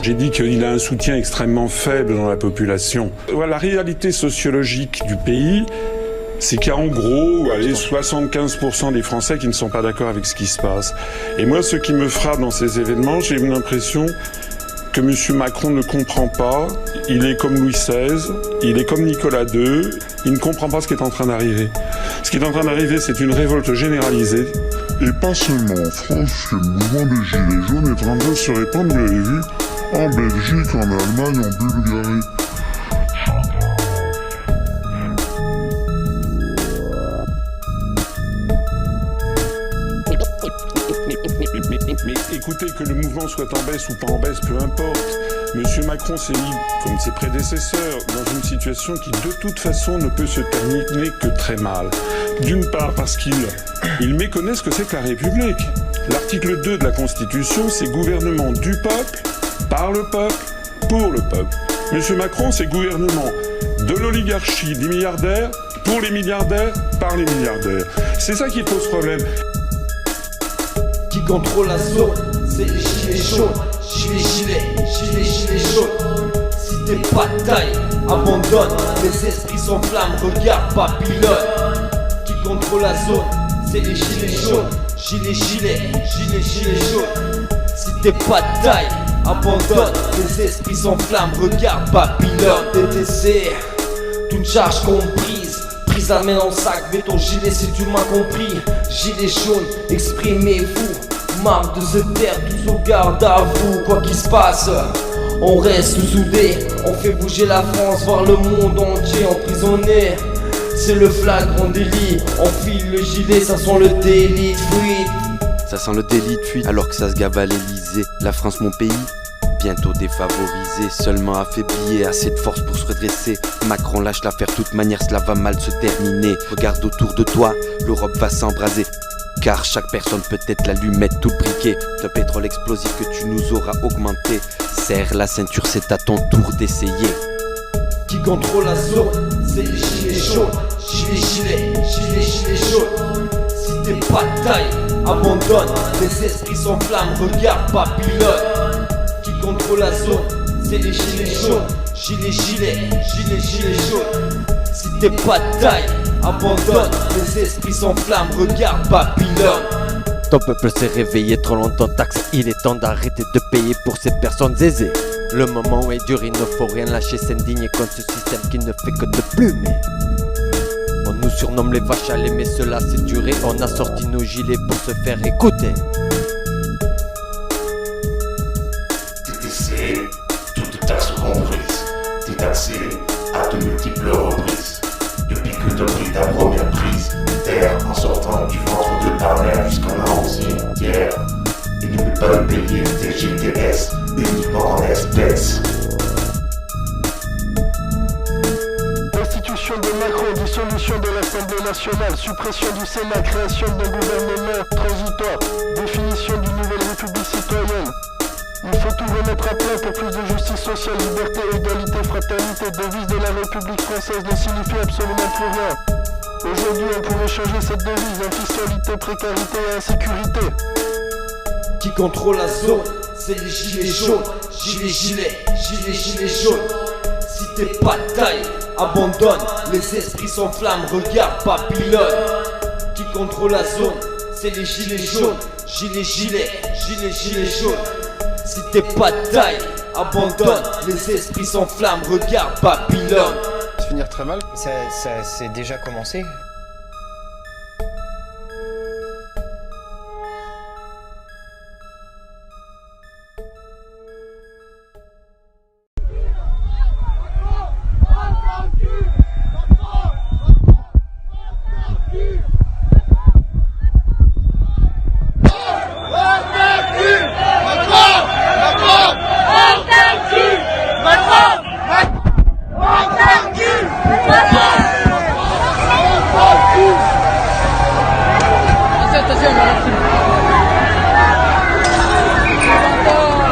J'ai dit qu'il a un soutien extrêmement faible dans la population. La réalité sociologique du pays, c'est qu'il y a en gros 75% des Français qui ne sont pas d'accord avec ce qui se passe. Et moi, ce qui me frappe dans ces événements, j'ai une impression que M. Macron ne comprend pas. Il est comme Louis XVI, il est comme Nicolas II, il ne comprend pas ce qui est en train d'arriver. Ce qui est en train d'arriver, c'est une révolte généralisée. Et pas seulement en France, puisque le mouvement des Gilets jaunes est en train de se répandre, vous l'avez vu, en Belgique, en Allemagne, en Bulgarie. Mais écoutez, que le mouvement soit en baisse ou pas en baisse, peu importe. Monsieur Macron s'est mis, comme ses prédécesseurs, dans une situation qui de toute façon ne peut se terminer que très mal. D'une part parce qu'il méconnaît ce que c'est que la République. L'article 2 de la Constitution, c'est gouvernement du peuple, par le peuple, pour le peuple. Monsieur Macron, c'est gouvernement de l'oligarchie, des milliardaires, pour les milliardaires, par les milliardaires. C'est ça qui pose problème. Qui contrôle la zone, c'est les gilets jaunes. Gilets jaunes. Si t'es pas de taille, abandonne. Les esprits s'enflamment, regarde Babylone. Qui contrôle la zone, c'est les gilets jaunes. Gilets jaunes. Si t'es pas de taille, abandonne. Les esprits s'enflamment, regarde Babylone. DTC, toute charge comprise. Prise la main dans le sac, mets ton gilet si tu m'as compris. Gilets jaunes, exprimez-vous. Marre de se taire, tous au garde à vous. Quoi qu'il se passe, on reste soudés. On fait bouger la France, voir le monde entier emprisonné. C'est le flagrant délit. On file le gilet, ça sent le délit de fuite. Ça sent le délit de fuite, alors que ça se gave à l'Elysée. La France, mon pays, bientôt défavorisé, seulement affaibli et assez de force pour se redresser. Macron lâche l'affaire, toute manière cela va mal se terminer. Regarde autour de toi, l'Europe va s'embraser. Car chaque personne peut être l'allumette tout le briquet d'un pétrole explosif que tu nous auras augmenté. Serre la ceinture, c'est à ton tour d'essayer. Qui contrôle la zone, c'est les gilets jaunes. Gilets jaunes. Si t'es pas de taille, abandonne. Les esprits s'enflamment, regarde Babylone. Qui contrôle la zone, c'est les gilets jaunes. Gilets jaunes. Si t'es pas de taille, abandonne. Les esprits s'enflamment, regarde Babylone. Ton peuple s'est réveillé trop longtemps, taxe. Il est temps d'arrêter de payer pour ces personnes aisées. Le moment est dur, il ne faut rien lâcher, s'indigner contre ce système qui ne fait que de plumer. On nous surnomme les vaches à lait, mais cela c'est duré. On a sorti nos gilets pour se faire écouter. TTC, toute taxe comprise. T'es taxé à de multiples reprises. Depuis que t'as pris ta première prise, terre en sortant du ventre de ta mère jusqu'en la terre. Et n'oublie pas de payer tes GTS uniquement en espèces. Destitution de Macron, dissolution de l'Assemblée nationale, suppression du Sénat, création d'un gouvernement transitoire, définition d'une nouvelle république citoyenne. Il faut tout remettre à plat pour plus de justice sociale, liberté, égalité, fraternité. Devise de la République française ne signifie absolument plus rien. Aujourd'hui, on pourrait changer cette devise: infiscalité, précarité et insécurité. Qui contrôle la zone, c'est les gilets jaunes. Gilets jaunes. Si t'es pas de taille, abandonne. Les esprits s'enflamment, regarde Babylone. Qui contrôle la zone, c'est les gilets jaunes. Gilets jaunes. Si t'es pas de taille, abandonne. Les esprits s'enflamment, regarde Babylone. Finir très mal. Ça c'est déjà commencé.